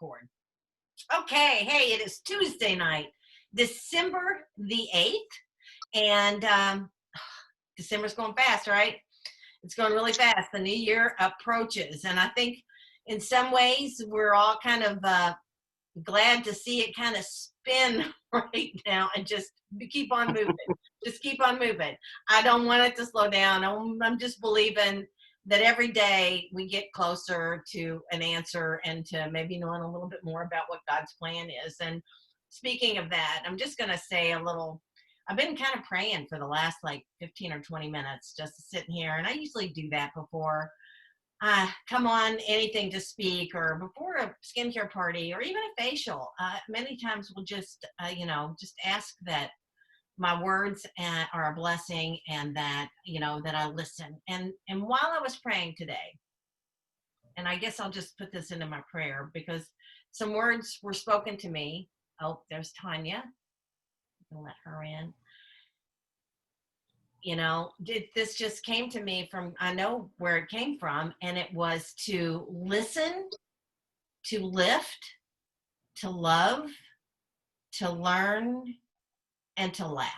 record. Okay, hey, it is Tuesday night, December the 8th, and December's going fast, right? It's going really fast. The new year approaches, and I think in some ways we're all kind of glad to see it kind of spin right now and just keep on moving. Just keep on moving. I don't want it to slow down. I'm just believing that every day we get closer to an answer and to maybe knowing a little bit more about what God's plan is. And speaking of that, I'm just going to say a little. I've been kind of praying for the last like 15 or 20 minutes just sitting here. And I usually do that before come on anything to speak or before a skincare party or even a facial. Many times we'll just, just ask that my words are a blessing and that, that I listen. And while I was praying today, and I guess I'll just put this into my prayer because some words were spoken to me. Oh, there's Tanya. I'll let her in. This just came to me from, I know where it came from, and it was to listen, to lift, to love, to learn, and to laugh.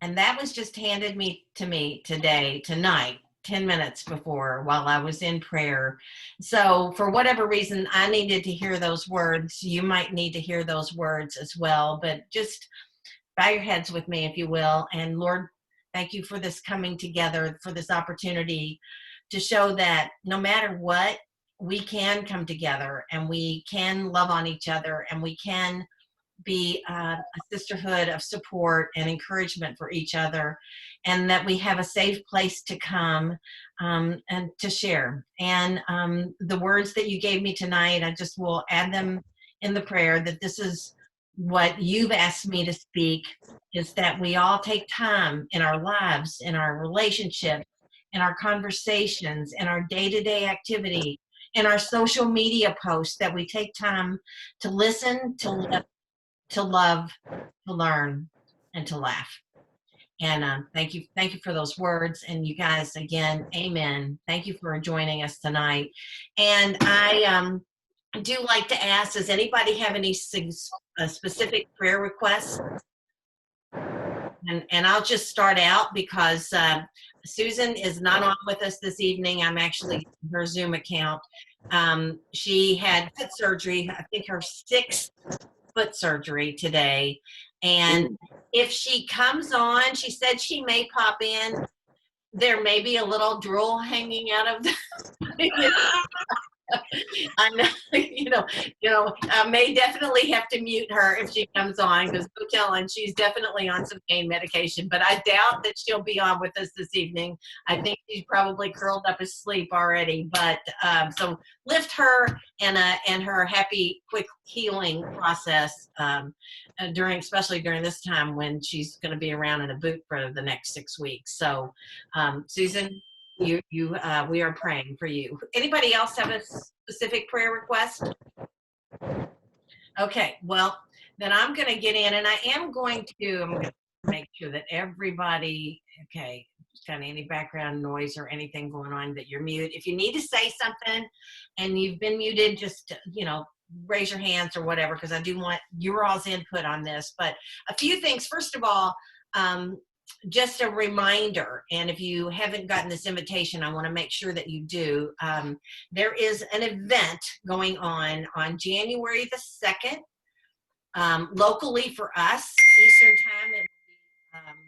And that was just handed to me tonight, 10 minutes before while I was in prayer. So for whatever reason, I needed to hear those words. You might need to hear those words as well, but just bow your heads with me, if you will. And Lord, thank you for this coming together, for this opportunity to show that no matter what, we can come together and we can love on each other and we can be a sisterhood of support and encouragement for each other, and that we have a safe place to come and to share. And the words that you gave me tonight, I just will add them in the prayer that this is what you've asked me to speak, is that we all take time in our lives, in our relationships, in our conversations, in our day-to-day activity, in our social media posts, that we take time to listen, to live, to love, to learn, and to laugh. And thank you for those words. And you guys, again, amen. Thank you for joining us tonight. And I do like to ask, does anybody have any specific prayer requests? And I'll just start out because Susan is not on with us this evening. I'm actually in her Zoom account. She had foot surgery, I think her 6th foot surgery today. And if she comes on, she said she may pop in. There may be a little drool hanging out of the I know, I may definitely have to mute her if she comes on, because no telling, she's definitely on some pain medication, but I doubt that she'll be on with us this evening. I think she's probably curled up asleep already, but so lift her and her happy, quick healing process especially during this time when she's going to be around in a boot for the next 6 weeks. So Susan, we are praying for you. Anybody else have a specific prayer request? Okay, well, then I'm going to get in, and I'm going to make sure that everybody, okay, kind of any background noise or anything going on, that you're muted. If you need to say something and you've been muted, just, raise your hands or whatever, because I do want your all's input on this. But a few things. First of all, just a reminder, and if you haven't gotten this invitation, I want to make sure that you do. There is an event going on January the 2nd, locally for us, Eastern time. It will be,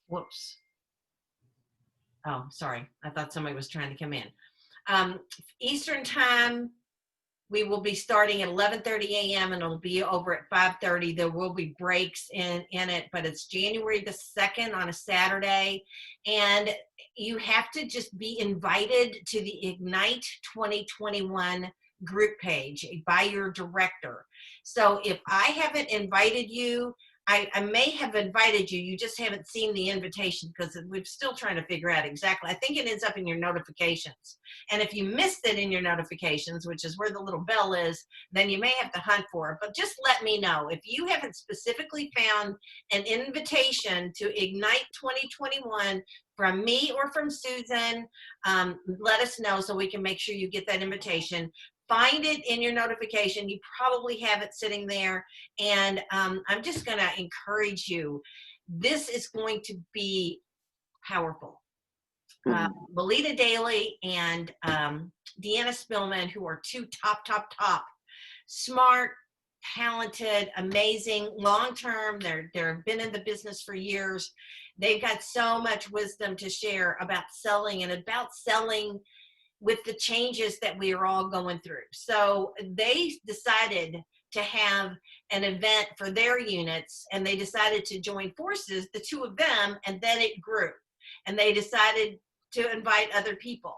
whoops. Oh, sorry. I thought somebody was trying to come in. Eastern time, we will be starting at 11:30 a.m. and it'll be over at 5:30. There will be breaks in it, but it's January the 2nd on a Saturday. And you have to just be invited to the Ignite 2021 group page by your director. So if I haven't invited you, I may have invited you, you just haven't seen the invitation, because we're still trying to figure out exactly. I think it ends up in your notifications. And if you missed it in your notifications, which is where the little bell is, then you may have to hunt for it. But just let me know. If you haven't specifically found an invitation to Ignite 2021 from me or from Susan, let us know so we can make sure you get that invitation. find it in your notification. You probably have it sitting there. And I'm just going to encourage you. This is going to be powerful. Melita Daly and Deanna Spillman, who are two top, smart, talented, amazing, long-term. They've been in the business for years. They've got so much wisdom to share about selling and about selling with the changes that we are all going through. So they decided to have an event for their units, and they decided to join forces, the two of them, and then it grew. And they decided to invite other people.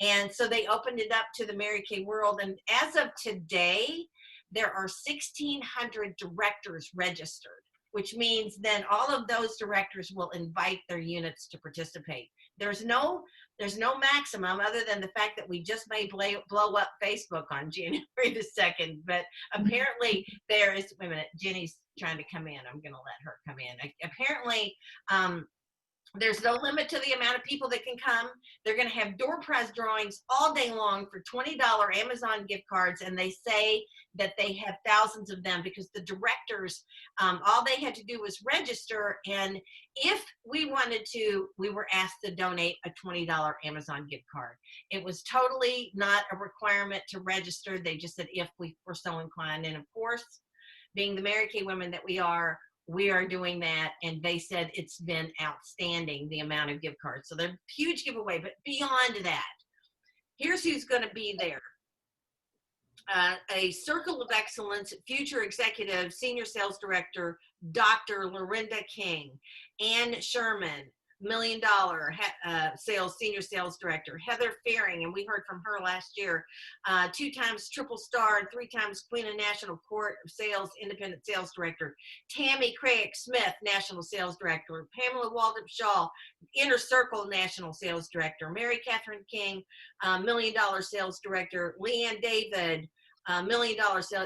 And so they opened it up to the Mary Kay world. And as of today, there are 1,600 directors registered, which means then all of those directors will invite their units to participate. There's no maximum other than the fact that we just may blow up Facebook on January the 2nd. But apparently there is, wait a minute, Jenny's trying to come in. I'm going to let her come in. Apparently, there's no limit to the amount of people that can come. They're going to have door prize drawings all day long for $20 Amazon gift cards. And they say that they have thousands of them because the directors, all they had to do was register. And if we wanted to, we were asked to donate a $20 Amazon gift card. It was totally not a requirement to register. They just said if we were so inclined. And of course, being the Mary Kay women that we are doing that, and they said it's been outstanding, the amount of gift cards. So they're a huge giveaway. But beyond that, here's who's going to be there. A Circle of Excellence, future executive, senior sales director, Dr. Lorinda King, Ann Sherman, $1 million senior sales director, Heather Fearing, and we heard from her last year, 2 times triple star and 3 times Queen of National Court of Sales, independent sales director, Tammy Craig Smith, national sales director, Pamela Waldrop Shaw, Inner Circle national sales director, Mary Catherine King, $1 million sales director, Leanne David, $1 million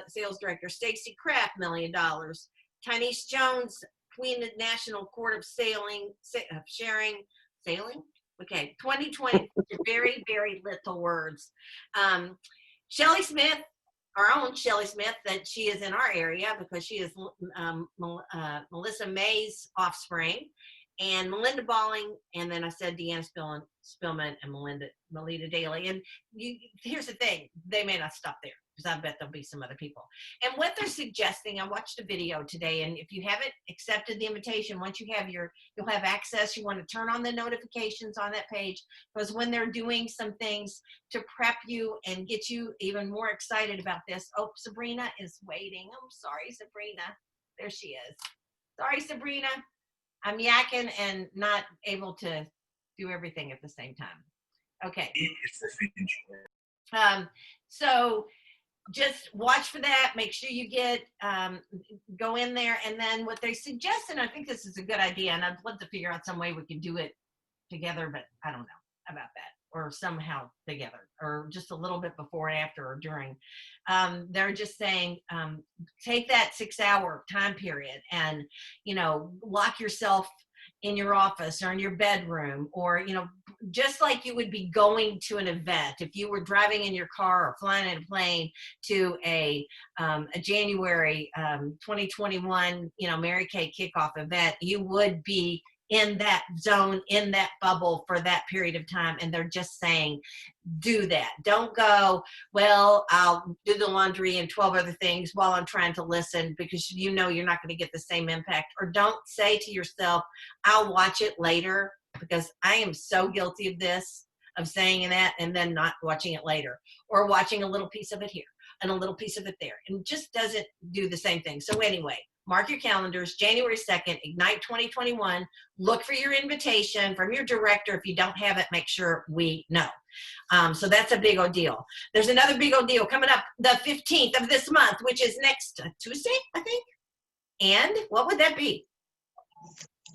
sales director, Stacy Kraft, $1 million, Tyneese Jones, Queen of National Court of Sailing, Sailing? Okay, 2020, very, very little words. Shelly Smith, our own Shelly Smith, that she is in our area because she is Melissa May's offspring, and Melinda Balling, and then I said Deanna Spillman and Melita Daly. And here's the thing, they may not stop there, because I bet there'll be some other people. And what they're suggesting, I watched a video today, and if you haven't accepted the invitation, once you have you'll have access. You want to turn on the notifications on that page, because when they're doing some things to prep you and get you even more excited about this. Oh, Sabrina is waiting. I'm sorry, Sabrina. There she is. Sorry, Sabrina. I'm yakking and not able to do everything at the same time. Okay. So just watch for that. Make sure you go in there. And then what they suggest, and I think this is a good idea, and I'd love to figure out some way we can do it together, but I don't know about that, or somehow together, or just a little bit before and after or during. They're just saying, take that 6-hour time period and, lock yourself in your office or in your bedroom, or, just like you would be going to an event. If you were driving in your car or flying in a plane to a January 2021, Mary Kay kickoff event, you would be in that zone, in that bubble for that period of time. And they're just saying, do that. Don't go, well, I'll do the laundry and 12 other things while I'm trying to listen, because you're not going to get the same impact. Or don't say to yourself, I'll watch it later, because I am so guilty of this, of saying that and then not watching it later, or watching a little piece of it here and a little piece of it there, and just doesn't do the same thing. So anyway, mark your calendars, January 2nd, Ignite 2021. Look for your invitation from your director. If you don't have it, make sure we know. So that's a big old deal. There's another big old deal coming up the 15th of this month, which is next Tuesday, I think. And what would that be?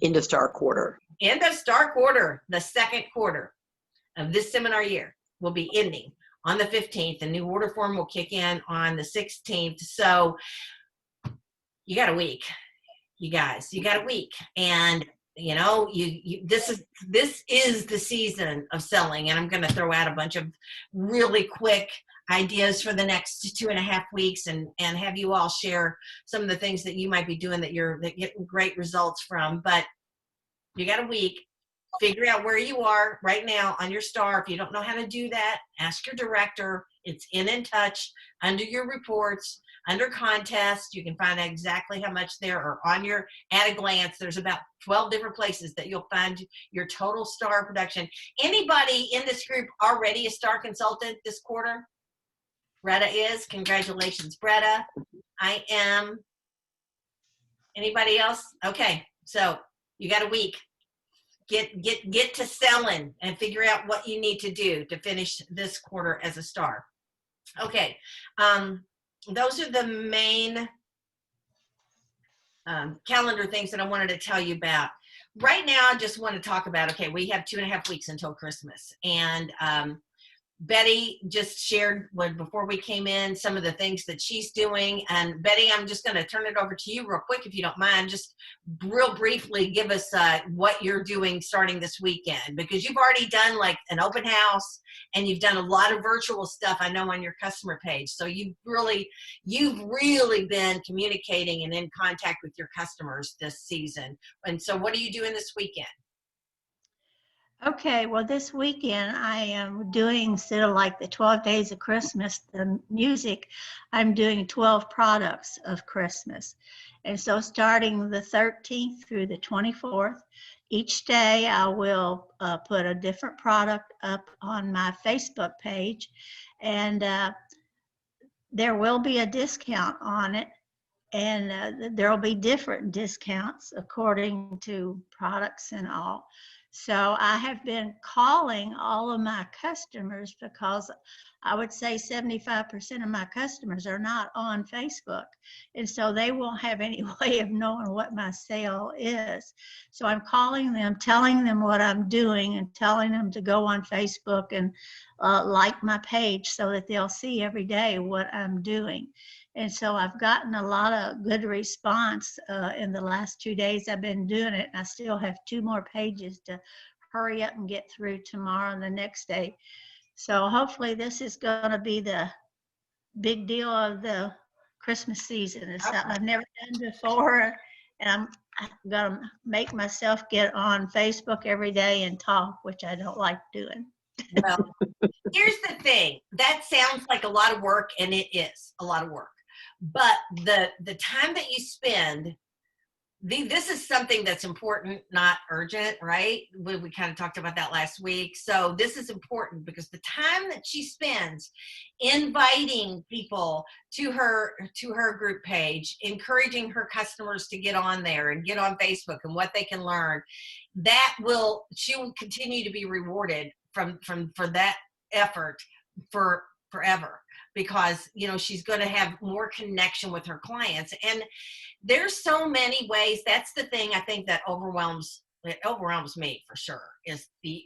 End of star quarter. End of star quarter, the second quarter of this seminar year will be ending on the 15th. The new order form will kick in on the 16th. So you got a week, you guys. You got a week, and this is the season of selling. And I'm going to throw out a bunch of really quick ideas for the next 2.5 weeks and have you all share some of the things that you might be doing that you're getting great results from. But you got a week. Figure out where you are right now on your star. If you don't know how to do that, ask your director. It's in touch under your reports, under contest. You can find out exactly how much there, or on your at a glance. There's about 12 different places that you'll find your total star production. Anybody in this group already a star consultant this quarter? Bretta is. Congratulations, Bretta. I am. Anybody else? Okay, so you got a week. Get to selling and figure out what you need to do to finish this quarter as a star. Okay, those are the main calendar things that I wanted to tell you about. Right now, I just want to talk about, okay, we have 2.5 weeks until Christmas, and Betty just shared before we came in some of the things that she's doing. And Betty, I'm just going to turn it over to you real quick, if you don't mind. Just real briefly give us what you're doing starting this weekend, because you've already done like an open house and you've done a lot of virtual stuff, I know, on your customer page. So you've really been communicating and in contact with your customers this season. And so what are you doing this weekend? Okay, well, this weekend I am doing, instead of like the 12 days of Christmas, the music, I'm doing 12 products of Christmas. And so starting the 13th through the 24th, each day I will put a different product up on my Facebook page, and there will be a discount on it. And there will be different discounts according to products and all. So I have been calling all of my customers, because I would say 75% of my customers are not on Facebook. And so they won't have any way of knowing what my sale is. So I'm calling them, telling them what I'm doing, and telling them to go on Facebook and like my page, so that they'll see every day what I'm doing. And so I've gotten a lot of good response in the last 2 days I've been doing it. And I still have 2 more pages to hurry up and get through tomorrow and the next day. So hopefully this is going to be the big deal of the Christmas season. It's something I've never done before. And I'm going to make myself get on Facebook every day and talk, which I don't like doing. Well, here's the thing. That sounds like a lot of work, and it is a lot of work. But the time that you spend, this is something that's important, not urgent, right? We kind of talked about that last week. So this is important, because the time that she spends inviting people to her group page, encouraging her customers to get on there and get on Facebook and what they can learn, she will continue to be rewarded for that effort for forever, because she's going to have more connection with her clients. And there's so many ways. That's the thing I think that overwhelms me for sure, is the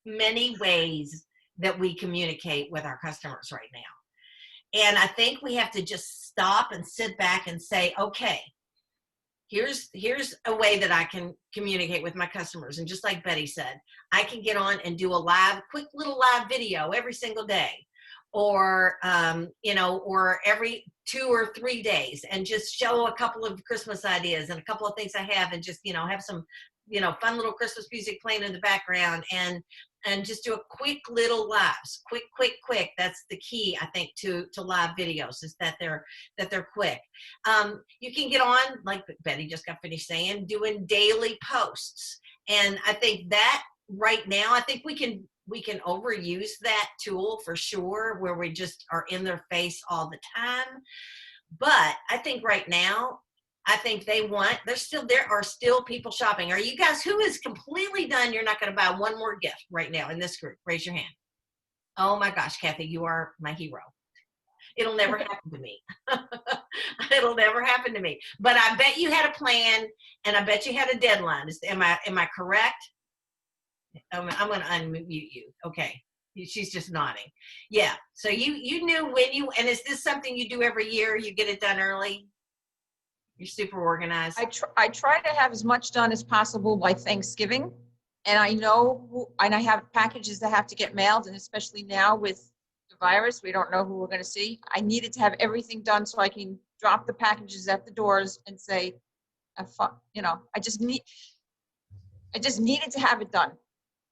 many ways that we communicate with our customers right now. And I think we have to just stop and sit back and say, okay, here's a way that I can communicate with my customers. And just like Betty said, I can get on and do a quick little live video every single day, or or every 2 or 3 days, and just show a couple of Christmas ideas and a couple of things I have, and just have some fun little Christmas music playing in the background, and just do a quick little lives, quick. That's the key, I think, to live videos, is that they're quick. You can get on, like Betty just got finished saying, doing daily posts. And I think that right now, I think we can overuse that tool for sure, where we just are in their face all the time. But I think right now, I think there are still people shopping. Are you guys, who is completely done? You're not going to buy one more gift right now in this group? Raise your hand. Oh my gosh, Kathy, you are my hero. It'll never happen to me. It'll never happen to me. But I bet you had a plan, and I bet you had a deadline. Am I correct? I'm going to unmute you. Okay. She's just nodding. Yeah. So you knew and is this something you do every year? You get it done early? You're super organized. I try to have as much done as possible by Thanksgiving. And I know, and I have packages that have to get mailed, and especially now with the the virus. We don't know who we're going to see. I needed to have everything done so I can drop the packages at the doors and say, you know, I just needed to have it done.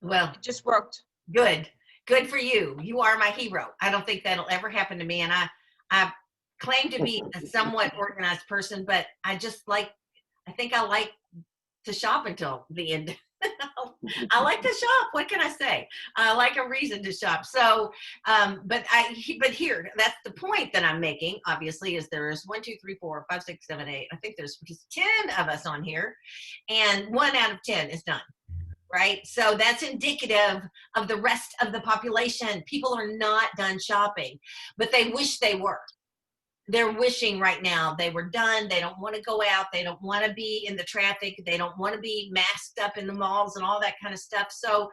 Well, It just worked. good. Good for you. You are my hero. I don't think that'll ever happen to me. And I claim to be a somewhat organized person, but I think I like to shop until the end. I like to shop. What can I say? I like a reason to shop. So, but here, that's the point that I'm making, obviously, is there's 1, 2, 3, 4, 5, 6, 7, 8. I think there's just 10 of us on here, and 1 out of 10 is done. Right? So that's indicative of the rest of the population. People are not done shopping, but they wish they were. They're wishing right now they were done. They don't want to go out. They don't want to be in the traffic. They don't want to be masked up in the malls and all that kind of stuff. So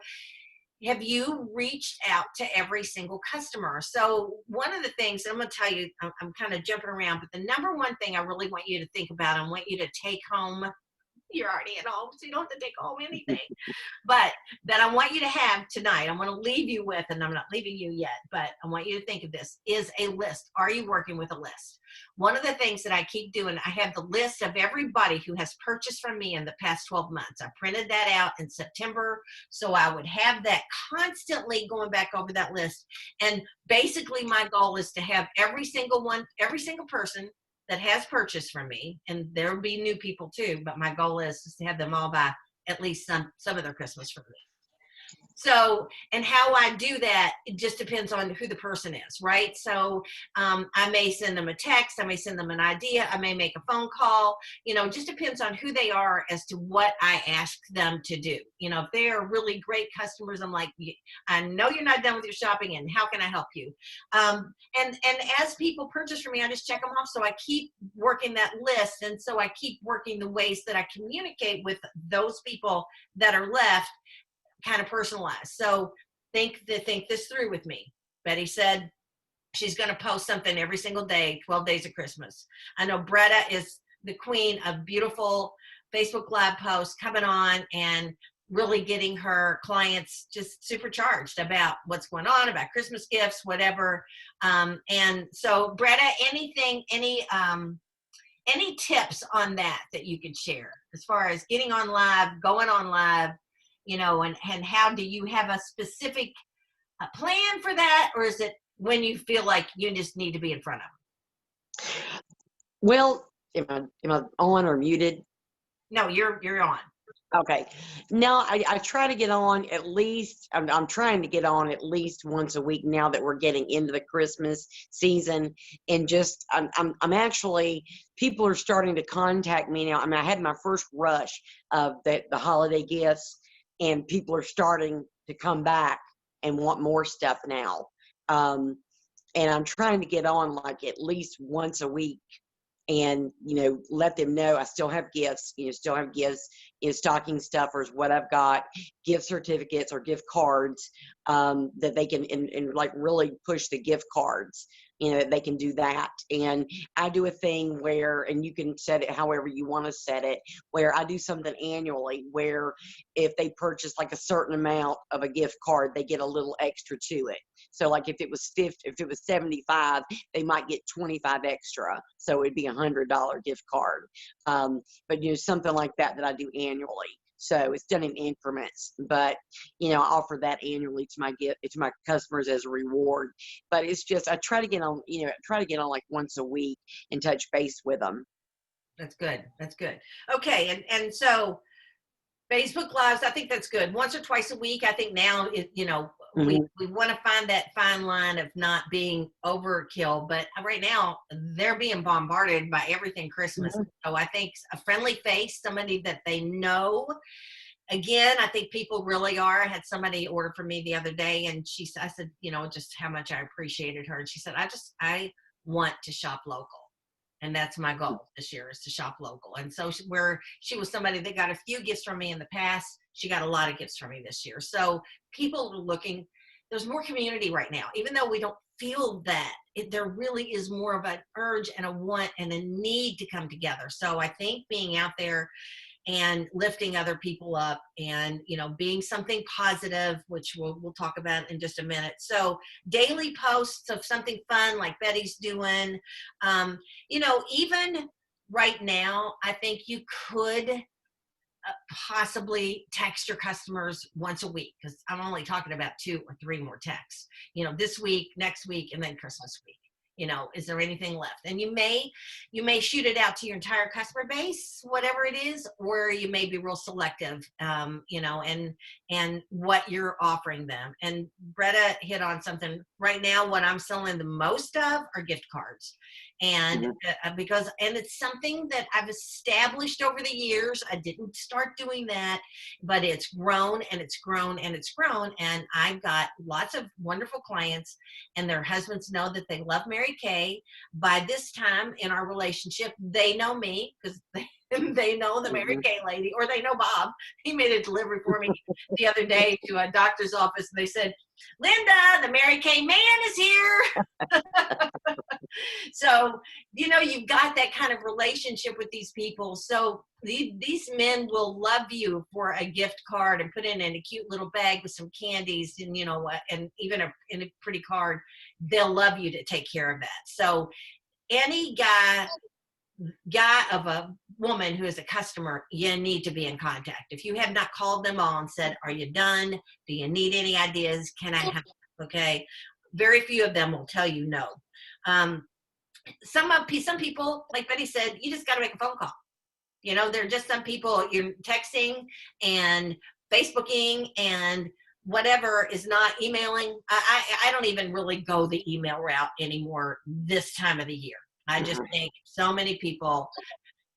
have you reached out to every single customer? So one of the things, I'm going to tell you, I'm kind of jumping around, but the number one thing I really want you to think about, I want you to take home, you're already at home, so you don't have to take home anything, but that I want you to have tonight, I'm going to leave you with, and I'm not leaving you yet, but I want you to think of this, is a list. Are you working with a list? One of the things that I keep doing, I have the list of everybody who has purchased from me in the past 12 months. I printed that out in September, so I would have that constantly going back over that list. And basically my goal is to have every single person that has purchased from me, and there will be new people too, but my goal is to have them all buy at least some of their Christmas from me. So, and how I do that, it just depends on who the person is, right? So I may send them a text, I may send them an idea, I may make a phone call, you know, it just depends on who they are as to what I ask them to do. You know, if they are really great customers, I'm like, I know you're not done with your shopping, and how can I help you? And as people purchase from me, I just check them off. So I keep working that list. And so I keep working the ways that I communicate with those people that are left, kind of personalized. So think this through with me. Betty said she's going to post something every single day, 12 days of Christmas. I know Bretta is the queen of beautiful Facebook Live posts, coming on and really getting her clients just supercharged about what's going on, about Christmas gifts, whatever. And so Bretta, any tips on that you could share as far as getting on live, going on live, you know, and how do you have a specific plan for that, or is it when you feel like you just need to be in front of them? Well, am I on or muted? No, you're on. Okay. No, I try to get on at least, I'm trying to get on at least once a week now that we're getting into the Christmas season. And just, I'm actually, people are starting to contact me now. I mean, I had my first rush of the holiday gifts, and people are starting to come back and want more stuff now. And I'm trying to get on like at least once a week and, you know, let them know I still have gifts, stocking stuffers, what I've got, gift certificates or gift cards, that they can, and like really push the gift cards, you know, they can do that. And I do a thing where, and you can set it however you want to set it, where I do something annually where if they purchase like a certain amount of a gift card, they get a little extra to it. So like if it was 75, they might get 25 extra. So it'd be $100 gift card. But you know, something like that I do annually. So it's done in increments, but you know, I offer that annually to my customers as a reward. But it's just, I try to get on, you know, like once a week and touch base with them. That's good. That's good. Okay. And so Facebook Lives, I think that's good. Once or twice a week. I think now, you know, we want to find that fine line of not being overkill, but right now they're being bombarded by everything Christmas. So I think a friendly face, somebody that they know. Again, I think people really are. I had somebody order from me the other day, and I said, you know, just how much I appreciated her. And she said, I want to shop local. And that's my goal this year, is to shop local. And so where she was somebody that got a few gifts from me in the past, she got a lot of gifts from me this year. So people are looking, there's more community right now, even though we don't feel that, there really is more of an urge and a want and a need to come together. So I think being out there and lifting other people up, and being something positive, which we'll talk about in just a minute. So daily posts of something fun like Betty's doing. Even right now, I think you could possibly text your customers once a week, because I'm only talking about 2 or 3 more texts, this week, next week, and then Christmas week. Is there anything left? And you may shoot it out to your entire customer base, whatever it is, or you may be real selective, and what you're offering them. And Bretta hit on something. Right now, what I'm selling the most of are gift cards. And because it's something that I've established over the years. I didn't start doing that, but it's grown and it's grown and it's grown. And I've got lots of wonderful clients, and their husbands know that they love Mary Kay. By this time in our relationship, they know me, because they know the Mary Kay lady, or they know Bob. He made a delivery for me the other day to a doctor's office, and they said, "Linda, the Mary Kay man is here." So, you've got that kind of relationship with these people. So these men will love you for a gift card, and put in a cute little bag with some candies, and and even in a pretty card. They'll love you to take care of that. So any guy of a woman who is a customer, you need to be in contact. If you have not called them all and said, "Are you done? Do you need any ideas? Can I help?" Okay. Very few of them will tell you no. Some people, like Betty said, you just got to make a phone call. There are just some people you're texting and Facebooking and whatever is not emailing. I don't even really go the email route anymore this time of the year. I just think so many people,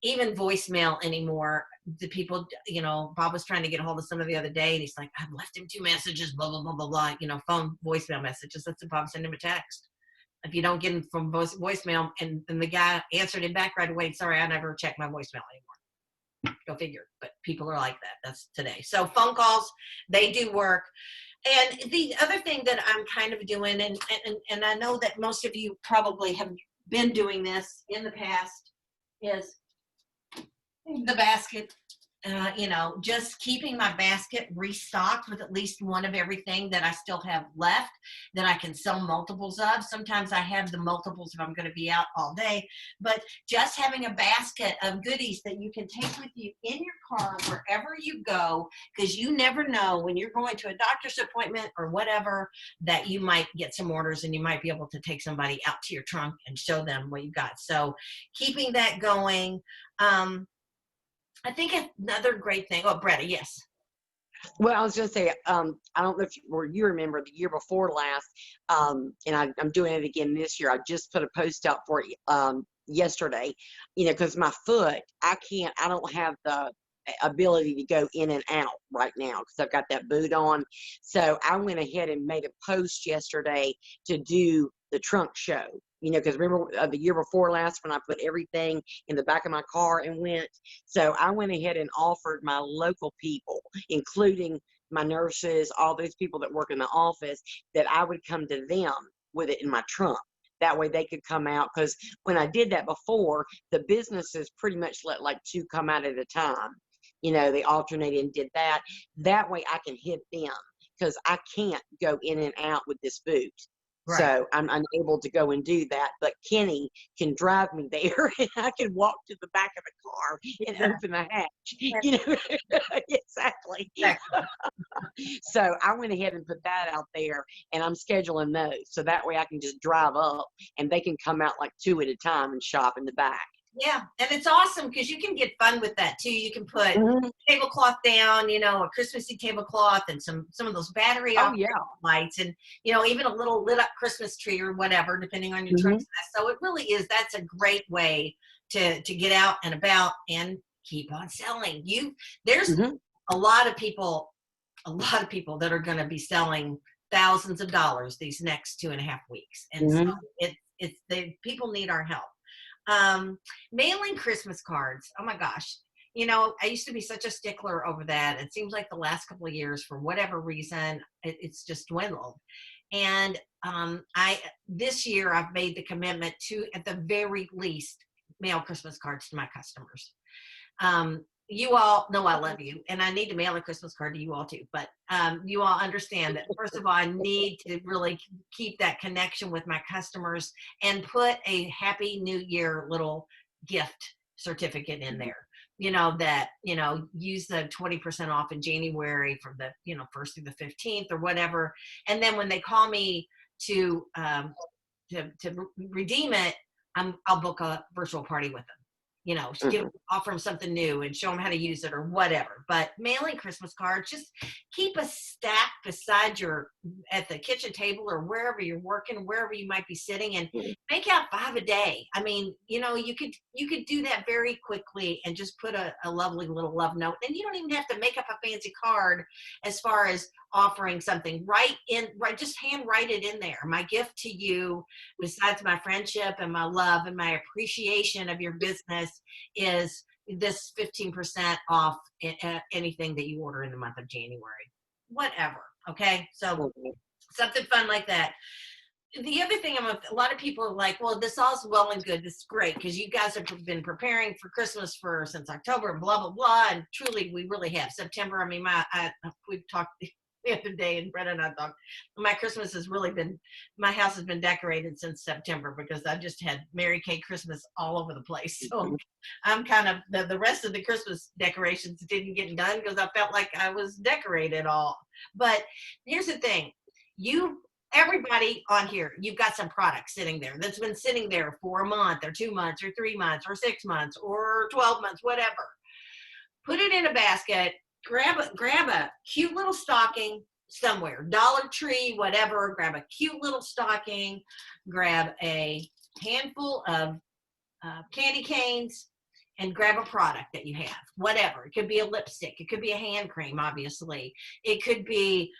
even voicemail anymore, the people, Bob was trying to get a hold of someone the other day, and he's like, "I've left him 2 messages, blah, blah, blah, blah, blah," phone voicemail messages. That's the Bob, send him a text. If you don't get him from voicemail, and the guy answered him back right away, "Sorry, I never check my voicemail anymore." Go figure. But people are like that. That's today. So phone calls, they do work. And the other thing that I'm kind of doing, and I know that most of you probably have been doing this in the past, is the basket. Just keeping my basket restocked with at least one of everything that I still have left that I can sell multiples of. Sometimes I have the multiples if I'm going to be out all day, but just having a basket of goodies that you can take with you in your car wherever you go, because you never know when you're going to a doctor's appointment or whatever, that you might get some orders, and you might be able to take somebody out to your trunk and show them what you got. So keeping that going. I think another great thing. Oh, Bretta, yes. Well, I was just saying, I don't know if you remember the year before last, and I'm doing it again this year. I just put a post out for yesterday, because my foot, I don't have the ability to go in and out right now because I've got that boot on. So I went ahead and made a post yesterday to do the trunk show. Because remember the year before last when I put everything in the back of my car and went. So I went ahead and offered my local people, including my nurses, all those people that work in the office, that I would come to them with it in my trunk. That way they could come out. Because when I did that before, the businesses pretty much let like 2 come out at a time. They alternated and did that. That way I can hit them, because I can't go in and out with this boot. Right. So I'm unable to go and do that, but Kenny can drive me there, and I can walk to the back of the car and open the hatch. Exactly. So I went ahead and put that out there, and I'm scheduling those. So that way I can just drive up, and they can come out like 2 at a time and shop in the back. Yeah, and it's awesome because you can get fun with that too. You can put tablecloth down, a Christmassy tablecloth, and some of those battery lights, and even a little lit up Christmas tree or whatever, depending on your trunk size. So it really is. That's a great way to get out and about and keep on selling. There's a lot of people that are going to be selling thousands of dollars these next 2.5 weeks, and so people need our help. Mailing Christmas cards. Oh my gosh. I used to be such a stickler over that. It seems like the last couple of years, for whatever reason, it's just dwindled. And this year I've made the commitment to, at the very least, mail Christmas cards to my customers. you all know I love you, and I need to mail a Christmas card to you all too. But you all understand that, first of all, I need to really keep that connection with my customers and put a Happy New Year little gift certificate in there. That, use the 20% off in January from the, 1st through the 15th or whatever. And then when they call me to redeem it, I'll book a virtual party with them. Offer them something new and show them how to use it or whatever. But mailing Christmas cards, just keep a stack beside at the kitchen table or wherever you're working, wherever you might be sitting, and make out 5 a day. I mean, you could do that very quickly and just put a lovely little love note. And you don't even have to make up a fancy card as far as offering something. Just hand write it in there. My gift to you, besides my friendship and my love and my appreciation of your business, is this 15% off anything that you order in the month of January. Whatever. Okay. So something fun like that. The other thing, a lot of people are like, well, this all's well and good. This is great because you guys have been preparing for Christmas since October and blah, blah, blah. And truly, we really have. September, I mean, we've talked the other day, and Brenda and I thought my Christmas has really been, my house has been decorated since September because I just had Mary Kay Christmas all over the place. So I'm kind of, the rest of the Christmas decorations didn't get done because I felt like I was decorated all. But here's the thing, everybody on here, you've got some product sitting there that's been sitting there for a month or 2 months or 3 months or 6 months or 12 months, whatever. Put it in a basket. Grab a cute little stocking somewhere, Dollar Tree, whatever. Grab a cute little stocking. Grab a handful of candy canes and grab a product that you have, whatever. It could be a lipstick. It could be a hand cream, obviously. It could be,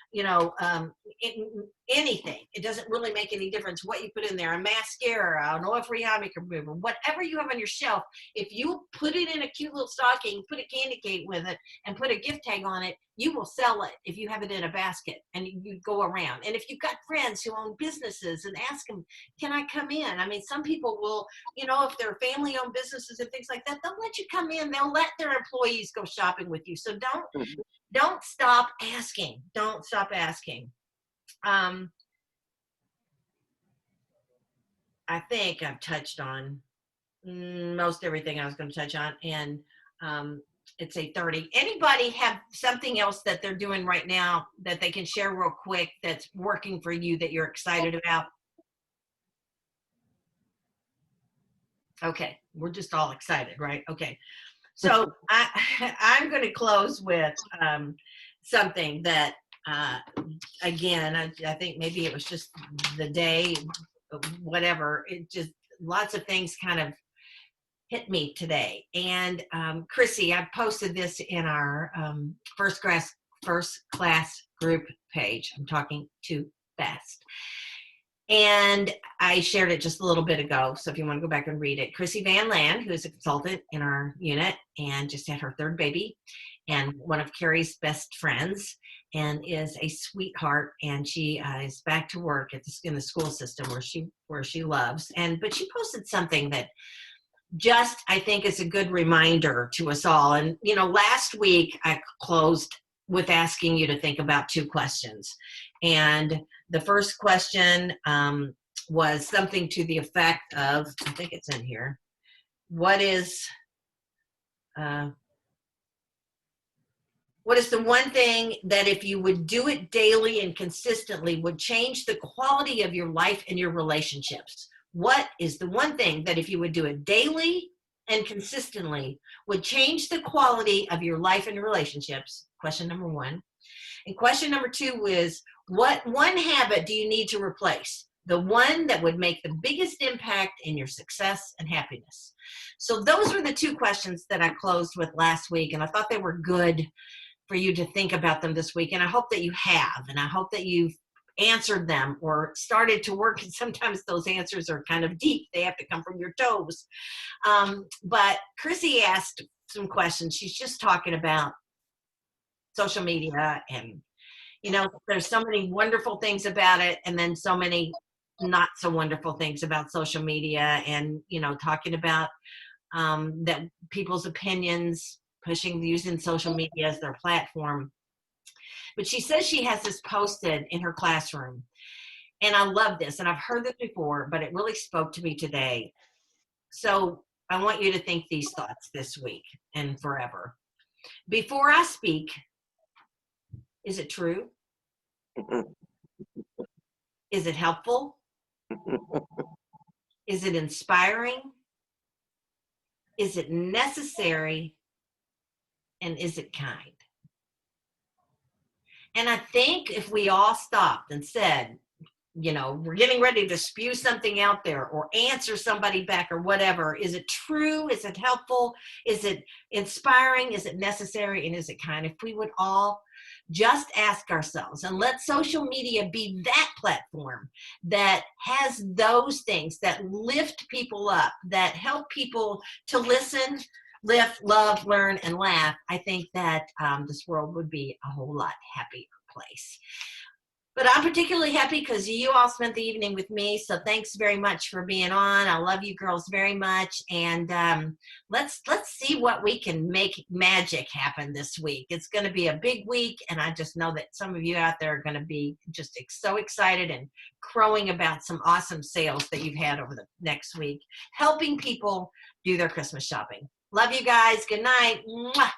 anything. It doesn't really make any difference what you put in there. A mascara, an oil-free eye makeup remover, whatever you have on your shelf. If you put it in a cute little stocking, put a candy cane with it, and put a gift tag on it, you will sell it if you have it in a basket and you go around. And if you've got friends who own businesses, and ask them, can I come in? I mean, some people will, if they're family-owned businesses and things like that, they'll let you come in. They'll let their employees go shopping with you. So don't stop asking. Don't stop asking. I think I've touched on most everything I was going to touch on, and it's 8:30. Anybody have something else that they're doing right now that they can share real quick that's working for you that you're excited about? Okay, we're just all excited, right? Okay, so I'm going to close with something that, again, I think maybe it was just the day, whatever. It just, lots of things kind of hit me today. And Chrissy, I posted this in our first class group page. I'm talking too fast. And I shared it just a little bit ago. So if you want to go back and read it, Chrissy Van Land, who is a consultant in our unit and just had her 3rd baby, and one of Carrie's best friends, and is a sweetheart. And she is back to work in the school system where she loves. But she posted something that just, I think, is a good reminder to us all. And, last week I closed with asking you to think about 2 questions. And the first question was something to the effect of, I think it's in here, what is the one thing that if you would do it daily and consistently would change the quality of your life and your relationships? What is the one thing that if you would do it daily and consistently would change the quality of your life and relationships? Question number 1. And question number 2 is, what one habit do you need to replace? The one that would make the biggest impact in your success and happiness. So those were the 2 questions that I closed with last week. And I thought they were good for you to think about them this week. And I hope that you have, and I hope that you've answered them or started to work. And sometimes those answers are kind of deep. They have to come from your toes. But Chrissy asked some questions. She's just talking about social media, and there's so many wonderful things about it, and then so many not so wonderful things about social media, and talking about that people's opinions pushing, using social media as their platform. But she says she has this posted in her classroom. And I love this. And I've heard this before, but it really spoke to me today. So I want you to think these thoughts this week and forever. Before I speak, is it true? Is it helpful? Is it inspiring? Is it necessary? And is it kind? And I think if we all stopped and said, you know, we're getting ready to spew something out there or answer somebody back or whatever, is it true? Is it helpful? Is it inspiring? Is it necessary? And is it kind? If we would all just ask ourselves and let social media be that platform that has those things that lift people up, that help people to listen, lift, love, learn, and laugh, I think that this world would be a whole lot happier place. But I'm particularly happy because you all spent the evening with me. So thanks very much for being on. I love you girls very much. And let's see what we can make magic happen this week. It's going to be a big week. And I just know that some of you out there are going to be just so excited and crowing about some awesome sales that you've had over the next week, helping people do their Christmas shopping. Love you guys. Good night. Mwah.